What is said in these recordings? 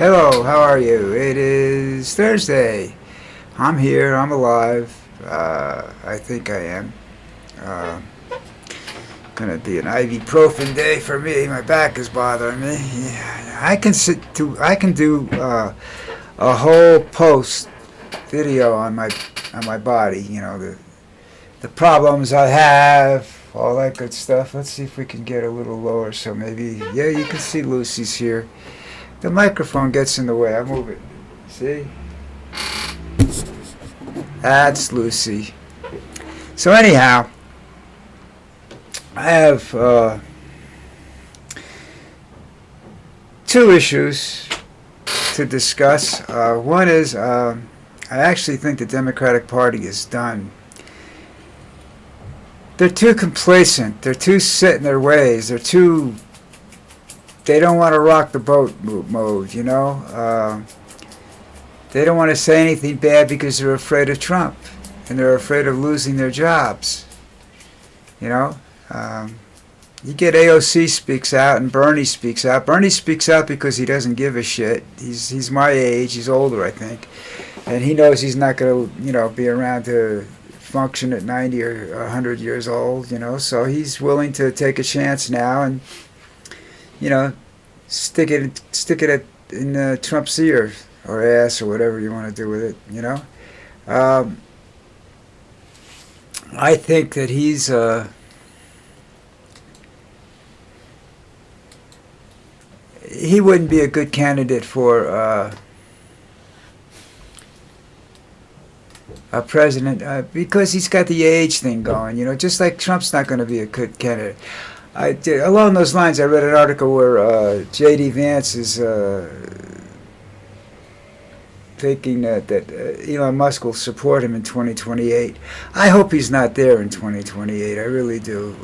Hello, how are you? It is Thursday. I'm here, I'm alive. I think I am. Uh, Gonna be an ibuprofen day for me. My back is bothering me. Yeah, I can do a whole post video on my body. The problems I have, all that good stuff. Let's see if we can get a little lower. So maybe, yeah, you can see Lucy's here. The microphone gets in the way. I move it. See? That's Lucy. So anyhow, I have two issues to discuss. One is I actually think the Democratic Party is done. They're too complacent. They're too set in their ways. They don't want to rock the boat mode, you know. They don't want to say anything bad because they're afraid of Trump and they're afraid of losing their jobs. You know, you get AOC speaks out and Bernie speaks out. Bernie speaks out because he doesn't give a shit. He's my age. He's older, I think, and he knows he's not going to be around to function at 90 or 100 years old. So he's willing to take a chance now and stick it in Trump's ear or ass or whatever you want to do with it. I think that he wouldn't be a good candidate for a president because he's got the age thing going. Just like Trump's not going to be a good candidate. Along those lines, I read an article where J.D. Vance is thinking that Elon Musk will support him in 2028. I hope he's not there in 2028. I really do.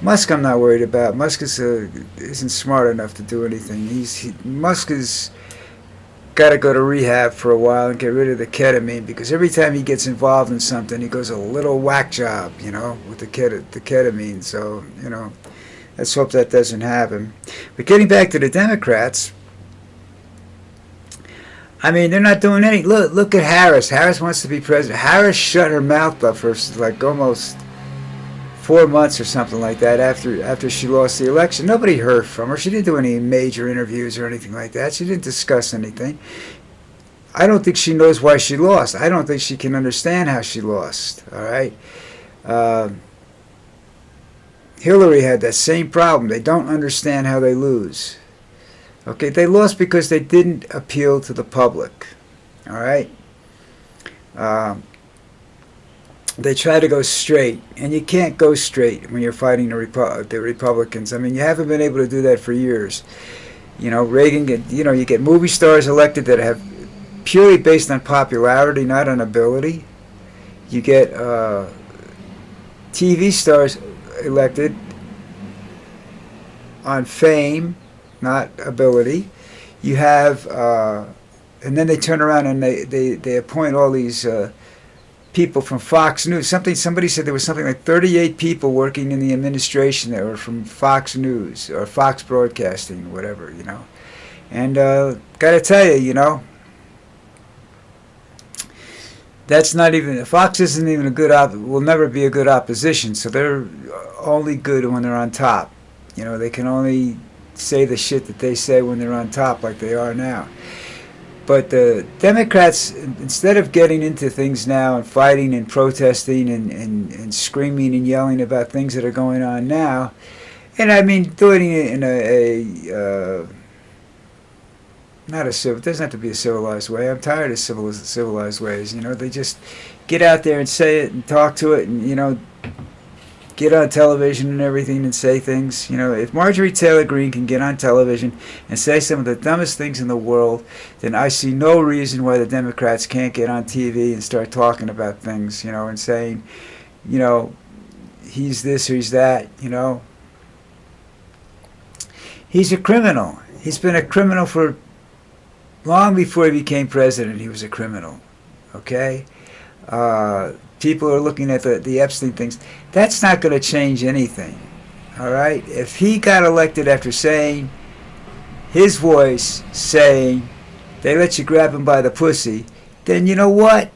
Musk, I'm not worried about. Musk isn't smart enough to do anything. Musk has got to go to rehab for a while and get rid of the ketamine, because every time he gets involved in something, he goes a little whack job, with the ketamine. So, let's hope that doesn't happen. But getting back to the Democrats, I mean, they're not doing any. Look at Harris. Harris wants to be president. Harris shut her mouth up for like almost 4 months or something like that after she lost the election. Nobody heard from her. She didn't do any major interviews or anything like that. She didn't discuss anything. I don't think she knows why she lost. I don't think she can understand how she lost. All right. Hillary had that same problem. They don't understand how they lose. Okay, they lost because they didn't appeal to the public. All right. They try to go straight, and you can't go straight when you're fighting the Republicans. I mean, you haven't been able to do that for years. Reagan, you get movie stars elected that have purely based on popularity, not on ability. You get TV stars elected on fame, not ability. You have, and then they turn around and they appoint all these people from Fox News. Somebody said there was something like 38 people working in the administration that were from Fox News or Fox Broadcasting, whatever, And got to tell you, that's not even, Fox isn't even will never be a good opposition. So they're only good when they're on top. They can only say the shit that they say when they're on top, like they are now. But the Democrats, instead of getting into things now and fighting and protesting and screaming and yelling about things that are going on now, and I mean doing it in it doesn't have to be a civilized way. I'm tired of civilized ways. They just get out there and say it and talk to it and, get on television and everything and say things. If Marjorie Taylor Greene can get on television and say some of the dumbest things in the world, then I see no reason why the Democrats can't get on TV and start talking about things, and saying, he's this or he's that, He's a criminal. He's been a criminal for long before he became president. He was a criminal, okay? People are looking at the Epstein things. That's not going to change anything, all right? If he got elected after saying his voice saying they let you grab him by the pussy, then you know what?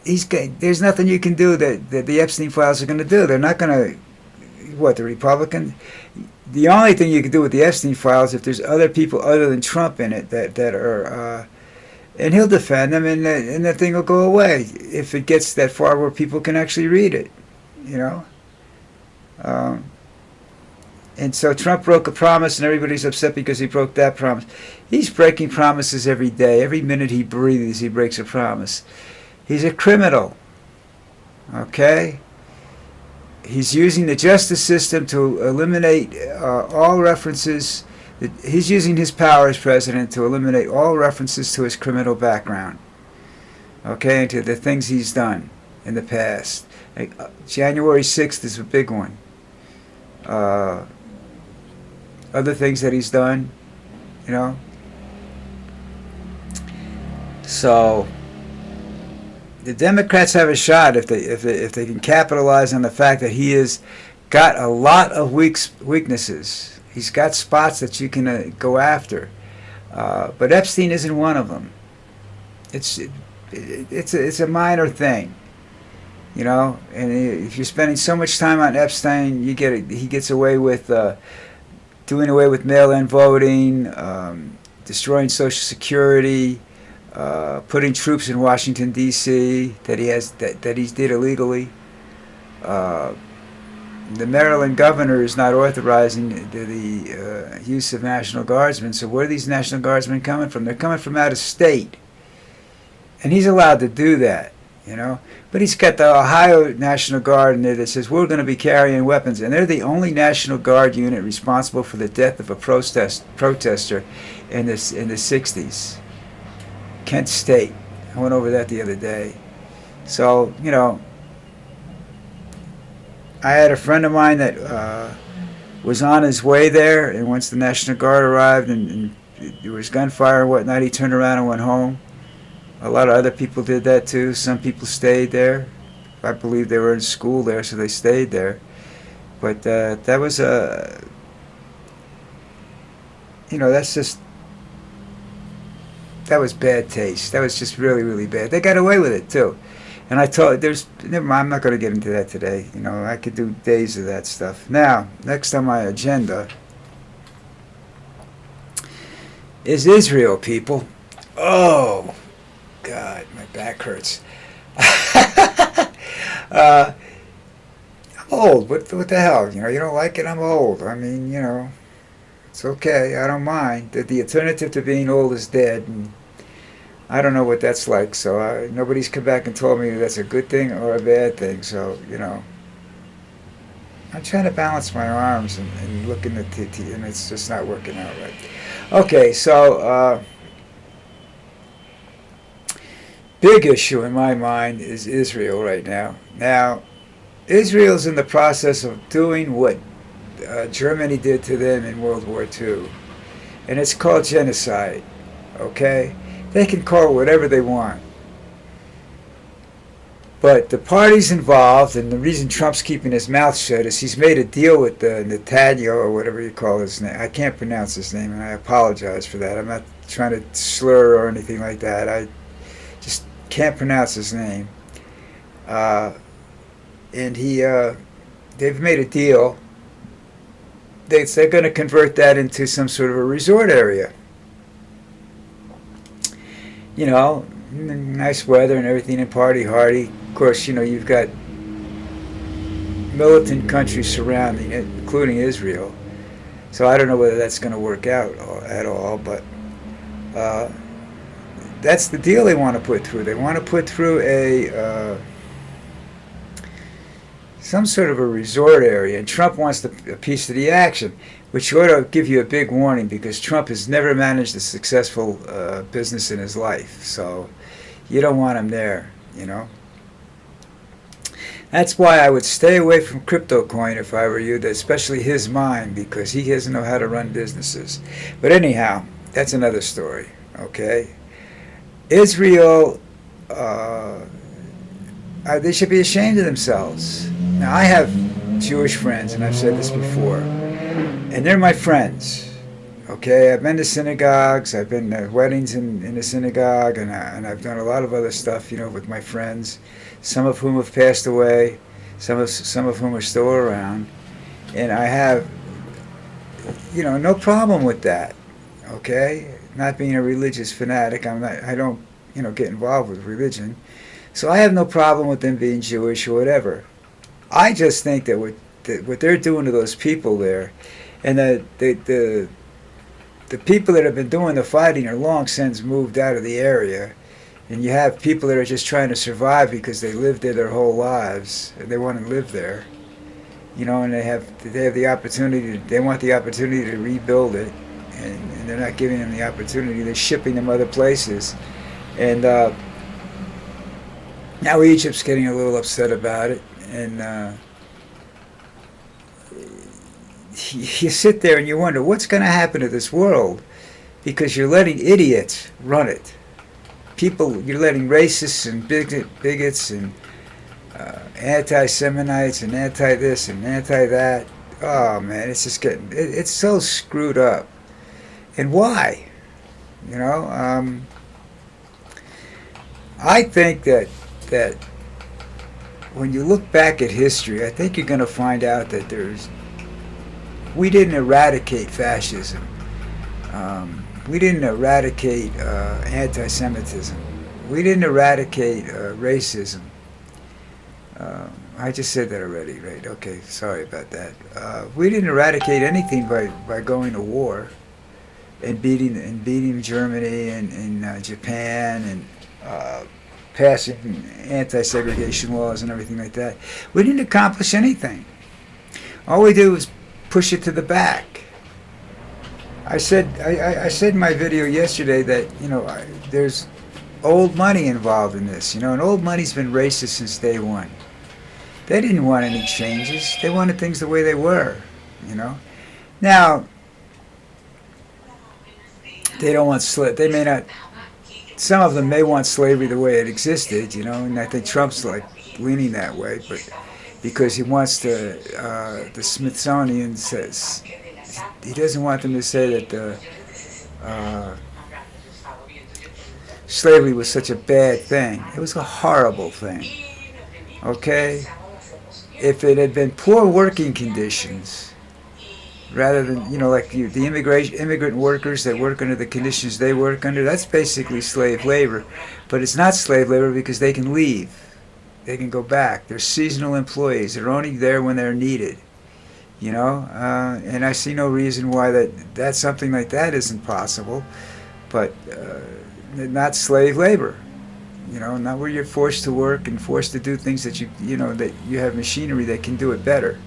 There's nothing you can do that the Epstein files are going to do. They're not going to, the Republican? The only thing you can do with the Epstein files, if there's other people other than Trump in it that are, and he'll defend them, and the thing will go away if it gets that far where people can actually read it, you know. And so Trump broke a promise, and everybody's upset because he broke that promise. He's breaking promises every day. Every minute he breathes, he breaks a promise. He's a criminal, okay? He's using the justice system to eliminate all references. He's using his power as president to eliminate all references to his criminal background, okay, and to the things he's done in the past. January 6th is a big one. Other things that he's done, you know. So the Democrats have a shot if they can capitalize on the fact that he has got a lot of weaknesses. He's got spots that you can go after, but Epstein isn't one of them. It's a minor thing, you know. And if you're spending so much time on Epstein, he gets away with doing away with mail-in voting, destroying Social Security. Putting troops in Washington D.C. that he did illegally. The Maryland governor is not authorizing the use of National Guardsmen. So where are these National Guardsmen coming from? They're coming from out of state, and he's allowed to do that, you know. But he's got the Ohio National Guard in there that says we're going to be carrying weapons, and they're the only National Guard unit responsible for the death of a protester in the '60s. Kent State. I went over that the other day. So, you know, I had a friend of mine that was on his way there, and once the National Guard arrived and there was gunfire and whatnot, he turned around and went home. A lot of other people did that too. Some people stayed there. I believe they were in school there, so they stayed there. But that was you know, that was bad taste. That was just really, really bad. They got away with it too. And I told, never mind, I'm not going to get into that today. You know, I could do days of that stuff. Now, next on my agenda is Israel, people. Oh, God, my back hurts. I'm old. What the hell? You know, you don't like it? I'm old. I mean, you know. It's okay. I don't mind. The alternative to being old is dead, and I don't know what that's like. So nobody's come back and told me that's a good thing or a bad thing. So, you know, I'm trying to balance my arms and looking at the and it's just not working out right. Okay, so big issue in my mind is Israel right now. Now, Israel's in the process of doing what Germany did to them in World War II. And it's called genocide, okay? They can call it whatever they want. But the parties involved, and the reason Trump's keeping his mouth shut is he's made a deal with Netanyahu, or whatever you call his name. I can't pronounce his name, and I apologize for that. I'm not trying to slur or anything like that. I just can't pronounce his name. And they've made a deal. They're going to convert that into some sort of a resort area. You know, nice weather and everything, and party hardy. Of course, you know, you've got militant countries surrounding it, including Israel. So I don't know whether that's going to work out at all, but that's the deal they want to put through. They want to put through some sort of a resort area, and Trump wants a piece of the action, which ought to give you a big warning, because Trump has never managed a successful business in his life, so you don't want him there, you know. That's why I would stay away from crypto coin if I were you, especially his mine, because he doesn't know how to run businesses. But anyhow, that's another story, okay? Israel, they should be ashamed of themselves. Now, I have Jewish friends, and I've said this before, and they're my friends, Okay, I've been to synagogues. I've been to weddings in the synagogue, and I've done a lot of other stuff, with my friends, some of whom have passed away, some of whom are still around, and I have, no problem with that. Okay, not being a religious fanatic, I don't, get involved with religion, so I have no problem with them being Jewish or whatever. I just think that what they're doing to those people there, and the people that have been doing the fighting are long since moved out of the area, and you have people that are just trying to survive because they lived there their whole lives and they want to live there, and they have the opportunity. They want the opportunity to rebuild it, and they're not giving them the opportunity. They're shipping them other places, and now Egypt's getting a little upset about it, and you sit there and you wonder what's going to happen to this world because you're letting idiots run it. You're letting racists and bigots and anti-Seminites and anti-this and anti-that. Oh man, it's just it's so screwed up. And why? I think that when you look back at history, I think you're going to find out that we didn't eradicate fascism. We didn't eradicate anti-Semitism. We didn't eradicate racism. I just said that already, right? Okay, sorry about that. We didn't eradicate anything by going to war and beating Germany and Japan and passing anti-segregation laws and everything like that. We didn't accomplish anything. All we did was push it to the back. I said in my video yesterday that there's old money involved in this, and old money's been racist since day one. They didn't want any changes. They wanted things the way they were, Now they don't want They may not. Some of them may want slavery the way it existed, and I think Trump's leaning that way, but because he wants the Smithsonian says he doesn't want them to say that slavery was such a bad thing. It was a horrible thing. Okay, if it had been poor working conditions, rather than the immigrant workers that work under the conditions they work under, that's basically slave labor, but it's not slave labor because they can leave. They can go back. They're seasonal employees. They're only there when they're needed, and I see no reason why that something like that isn't possible, but not slave labor, not where you're forced to work and forced to do things that that you have machinery that can do it better.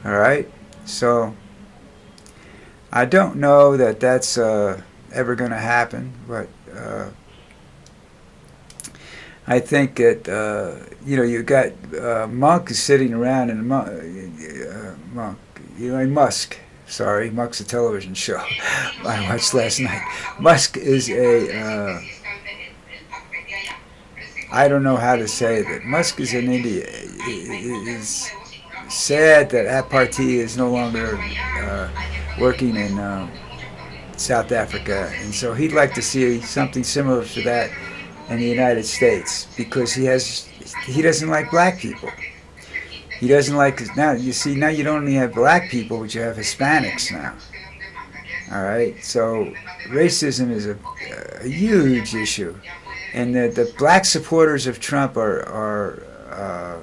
All right, so I don't know that that's ever going to happen, but I think that you got Monk is sitting around and Monk, Musk. Sorry, Musk's a television show I watched last night. Musk is I don't know how to say that. Musk is in India. It is sad that party is no longer working in South Africa, and so he'd like to see something similar to that in the United States because he doesn't like black people. He doesn't like now. Now you don't only have black people, but you have Hispanics now. All right, so racism is a huge issue, and the black supporters of Trump are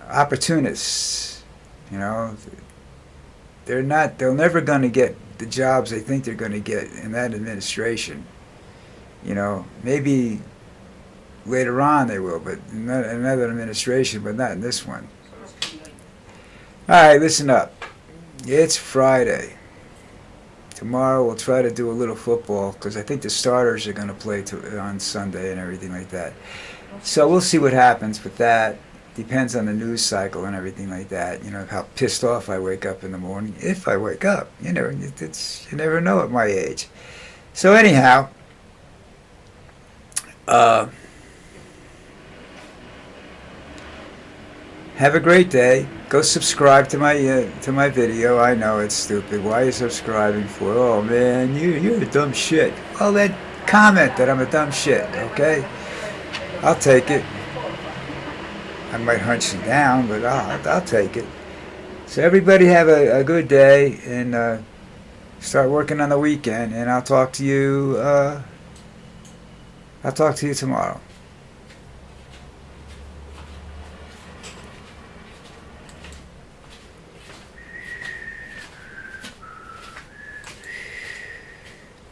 opportunists. They're not. They're never going to get the jobs they think they're going to get in that administration. Maybe later on they will, but in another administration, but not in this one. All right, listen up. It's Friday. Tomorrow we'll try to do a little football because I think the starters are going to play on Sunday and everything like that. So we'll see what happens with that. Depends on the news cycle and everything like that. How pissed off I wake up in the morning. If I wake up, you never know at my age. So anyhow, Have a great day. Go subscribe to my video. I know it's stupid. Why are you subscribing for? Oh man, you're a dumb shit. Well then, comment that I'm a dumb shit. Okay, I'll take it. I might hunt you down, but I'll take it. So everybody have a good day and start working on the weekend. And I'll talk to you. I'll talk to you tomorrow.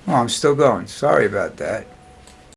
Oh, I'm still going. Sorry about that.